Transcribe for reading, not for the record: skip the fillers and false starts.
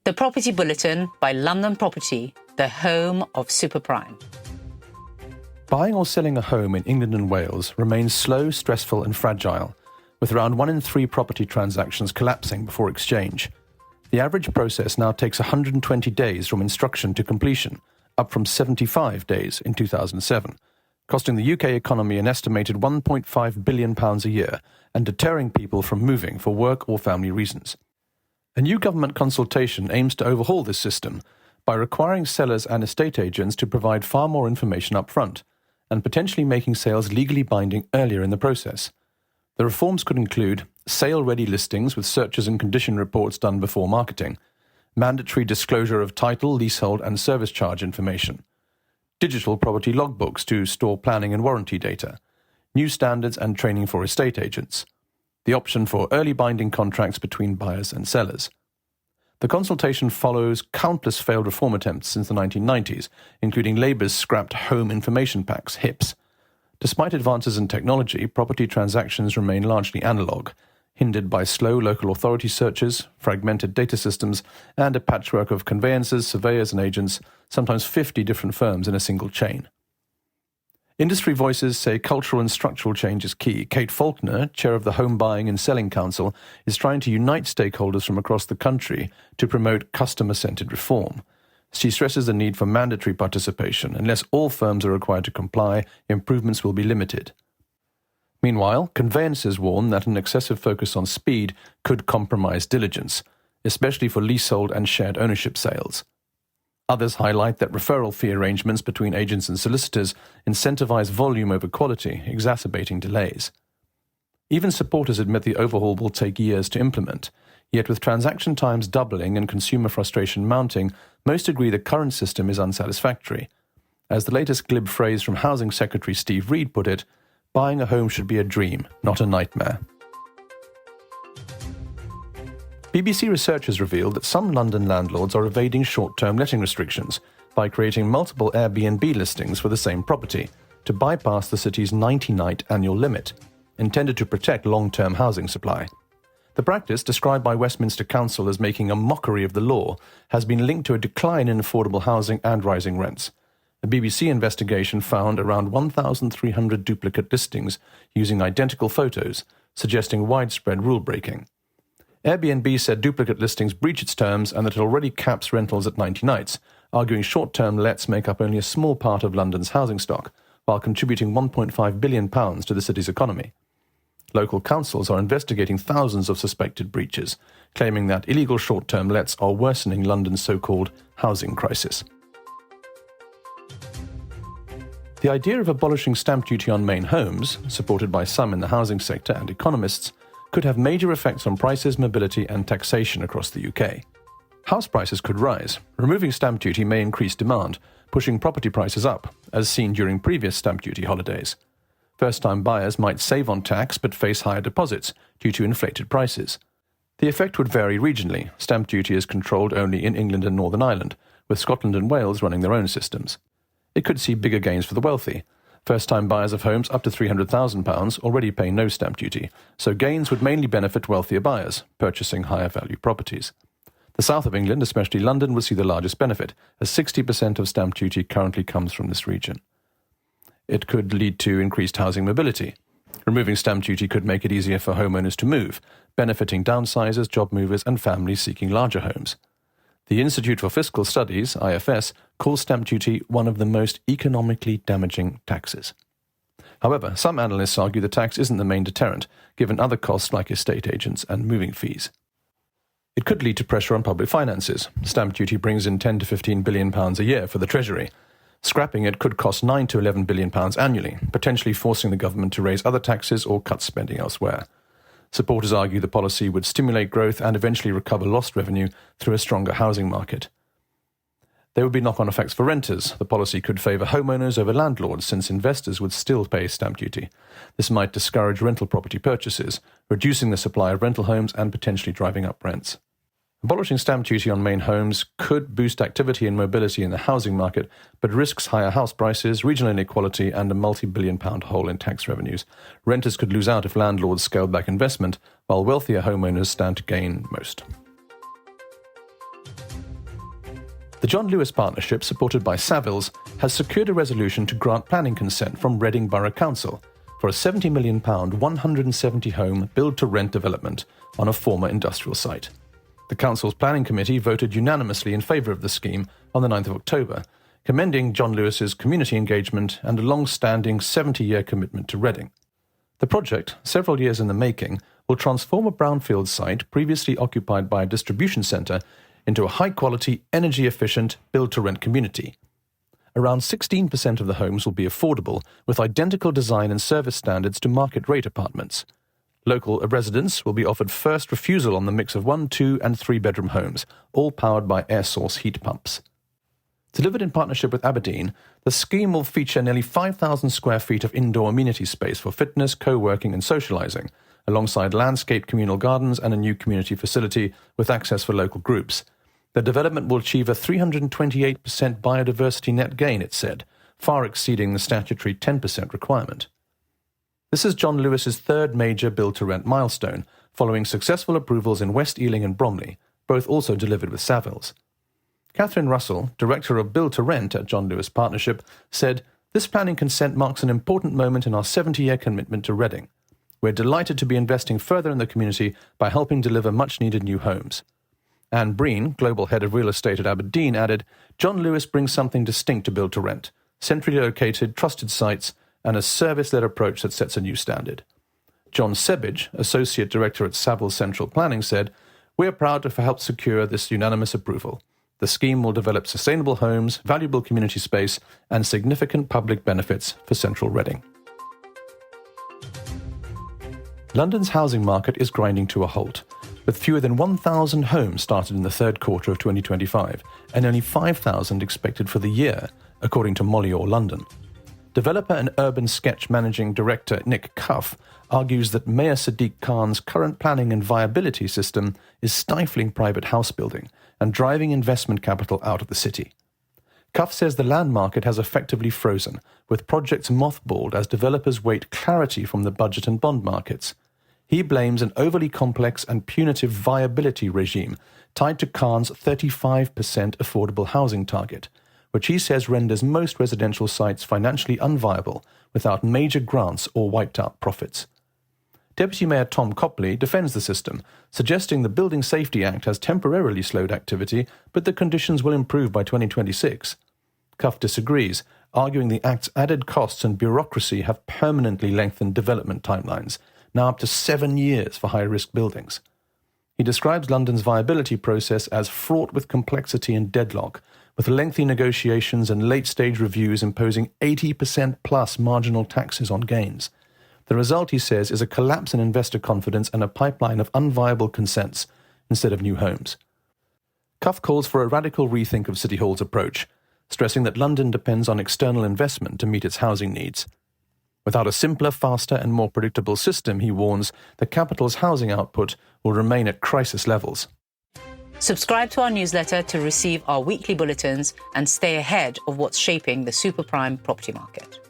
The Property Bulletin by London Property, the home of superprime. Buying or selling a home in England and Wales remains slow, stressful and fragile, with around 1 in 3 property transactions collapsing before exchange. The average process now takes 120 days from instruction to completion, up from 75 days in 2007, costing the UK economy an estimated £1.5 billion a year and deterring people from moving for work or family reasons. A new government consultation aims to overhaul this system by requiring sellers and estate agents to provide far more information up front and potentially making sales legally binding earlier in the process. The reforms could include sale-ready listings with searches and condition reports done before marketing, mandatory disclosure of title, leasehold and service charge information, digital property logbooks to store planning and warranty data, new standards and training for estate agents, the option for early binding contracts between buyers and sellers. The consultation follows countless failed reform attempts since the 1990s, including Labour's scrapped Home Information Packs, HIPs. Despite advances in technology, property transactions remain largely analogue, hindered by slow local authority searches, fragmented data systems, and a patchwork of conveyancers, surveyors and agents, sometimes 50 different firms in a single chain. Industry voices say cultural and structural change is key. Kate Faulkner, chair of the Home Buying and Selling Council, is trying to unite stakeholders from across the country to promote customer-centred reform. She stresses the need for mandatory participation. Unless all firms are required to comply, improvements will be limited. Meanwhile, conveyancers warn that an excessive focus on speed could compromise diligence, especially for leasehold and shared ownership sales. Others highlight that referral fee arrangements between agents and solicitors incentivize volume over quality, exacerbating delays. Even supporters admit the overhaul will take years to implement, yet with transaction times doubling and consumer frustration mounting, most agree the current system is unsatisfactory. As the latest glib phrase from Housing Secretary Steve Reed put it, buying a home should be a dream, not a nightmare. BBC research has revealed that some London landlords are evading short-term letting restrictions by creating multiple Airbnb listings for the same property to bypass the city's 90-night annual limit, intended to protect long-term housing supply. The practice, described by Westminster Council as making a mockery of the law, has been linked to a decline in affordable housing and rising rents. A BBC investigation found around 1,300 duplicate listings using identical photos, suggesting widespread rule-breaking. Airbnb said duplicate listings breach its terms and that it already caps rentals at 90 nights, arguing short-term lets make up only a small part of London's housing stock, while contributing £1.5 billion to the city's economy. Local councils are investigating thousands of suspected breaches, claiming that illegal short-term lets are worsening London's so-called housing crisis. The idea of abolishing stamp duty on main homes, supported by some in the housing sector and economists, could have major effects on prices, mobility and taxation across the UK. House prices could rise. Removing stamp duty may increase demand, pushing property prices up, as seen during previous stamp duty holidays. First-time buyers might save on tax but face higher deposits due to inflated prices. The effect would vary regionally. Stamp duty is controlled only in England and Northern Ireland, with Scotland and Wales running their own systems. It could see bigger gains for the wealthy. First-time buyers of homes up to £300,000 already pay no stamp duty, so gains would mainly benefit wealthier buyers, purchasing higher-value properties. The south of England, especially London, would see the largest benefit, as 60% of stamp duty currently comes from this region. It could lead to increased housing mobility. Removing stamp duty could make it easier for homeowners to move, benefiting downsizers, job movers and families seeking larger homes. The Institute for Fiscal Studies, IFS, calls stamp duty one of the most economically damaging taxes. However, some analysts argue the tax isn't the main deterrent, given other costs like estate agents and moving fees. It could lead to pressure on public finances. Stamp duty brings in £10 to £15 billion a year for the Treasury. Scrapping it could cost £9 to £11 billion annually, potentially forcing the government to raise other taxes or cut spending elsewhere. Supporters argue the policy would stimulate growth and eventually recover lost revenue through a stronger housing market. There would be knock-on effects for renters. The policy could favour homeowners over landlords, since investors would still pay stamp duty. This might discourage rental property purchases, reducing the supply of rental homes and potentially driving up rents. Abolishing stamp duty on main homes could boost activity and mobility in the housing market, but risks higher house prices, regional inequality and a multi-billion-pound hole in tax revenues. Renters could lose out if landlords scaled back investment, while wealthier homeowners stand to gain most. The John Lewis Partnership, supported by Savills, has secured a resolution to grant planning consent from Reading Borough Council for a £70 million 170-home build-to-rent development on a former industrial site. The Council's Planning Committee voted unanimously in favour of the scheme on the 9th of October, commending John Lewis's community engagement and a long-standing 70-year commitment to Reading. The project, several years in the making, will transform a brownfield site previously occupied by a distribution centre into a high-quality, energy-efficient build-to-rent community. Around 16% of the homes will be affordable, with identical design and service standards to market-rate apartments. Local residents will be offered first refusal on the mix of 1-, 2- and 3-bedroom homes, all powered by air source heat pumps. Delivered in partnership with Aberdeen, the scheme will feature nearly 5,000 square feet of indoor amenity space for fitness, co-working and socialising, alongside landscaped communal gardens and a new community facility with access for local groups. The development will achieve a 328% biodiversity net gain, it said, far exceeding the statutory 10% requirement. This is John Lewis's third major build-to-rent milestone, following successful approvals in West Ealing and Bromley, both also delivered with Savills. Catherine Russell, Director of Build-to-Rent at John Lewis Partnership, said, "This planning consent marks an important moment in our 70-year commitment to Reading. We're delighted to be investing further in the community by helping deliver much-needed new homes." Anne Breen, Global Head of Real Estate at Aberdeen, added, "John Lewis brings something distinct to build-to-rent, centrally located, trusted sites, and a service-led approach that sets a new standard." John Sebage, Associate Director at Savills Central Planning, said, "We're proud to have helped secure this unanimous approval. The scheme will develop sustainable homes, valuable community space, and significant public benefits for central Reading." London's housing market is grinding to a halt, with fewer than 1,000 homes started in the third quarter of 2025 and only 5,000 expected for the year, according to Mollior London. Developer and Urban Sketch Managing Director Nick Cuff argues that Mayor Sadiq Khan's current planning and viability system is stifling private house building and driving investment capital out of the city. Cuff says the land market has effectively frozen, with projects mothballed as developers wait clarity from the budget and bond markets. He blames an overly complex and punitive viability regime tied to Khan's 35% affordable housing target, which he says renders most residential sites financially unviable without major grants or wiped-out profits. Deputy Mayor Tom Copley defends the system, suggesting the Building Safety Act has temporarily slowed activity, but the conditions will improve by 2026. Cuff disagrees, arguing the Act's added costs and bureaucracy have permanently lengthened development timelines, now up to 7 years for high-risk buildings. He describes London's viability process as fraught with complexity and deadlock, with lengthy negotiations and late-stage reviews imposing 80% plus marginal taxes on gains. The result, he says, is a collapse in investor confidence and a pipeline of unviable consents instead of new homes. Cuff calls for a radical rethink of City Hall's approach, stressing that London depends on external investment to meet its housing needs. Without a simpler, faster and more predictable system, he warns, the capital's housing output will remain at crisis levels. Subscribe to our newsletter to receive our weekly bulletins and stay ahead of what's shaping the super prime property market.